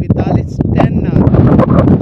42 10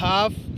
1/2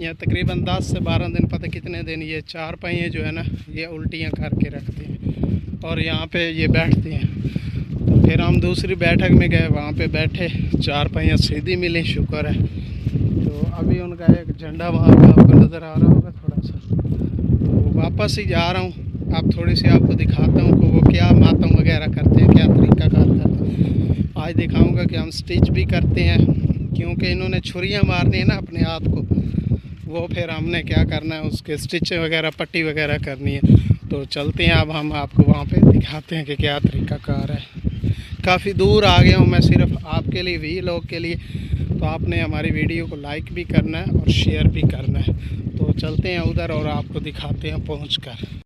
या तकरीबन 10 से 12 दिन, पता कितने दिन ये चार पहिए जो है ना ये उल्टियाँ करके रखते हैं और यहाँ पे ये बैठते हैं। तो फिर हम दूसरी बैठक में गए, वहाँ पे बैठे, चार पहिया सीधी मिली, शुक्र है। तो अभी उनका एक झंडा वहाँ पे आपको नज़र आ रहा होगा थोड़ा सा। तो वापस ही जा रहा हूँ, आप थोड़ी सी आपको दिखाता हूँ कि वो क्या मातम वगैरह करते हैं, क्या तरीका कार करते हैं। आज दिखाऊँगा कि हम स्टिच भी करते हैं, क्योंकि इन्होंने छुरियाँ मारनी है ना अपने हाथ को, वो फिर हमने क्या करना है उसके स्टिच वगैरह पट्टी वगैरह करनी है। तो चलते हैं, अब हम आपको वहाँ पे दिखाते हैं कि क्या तरीका कार है। काफ़ी दूर आ गया हूँ मैं सिर्फ आपके लिए, व्लॉग के लिए। तो आपने हमारी वीडियो को लाइक भी करना है और शेयर भी करना है। तो चलते हैं उधर और आपको दिखाते हैं पहुँच कर।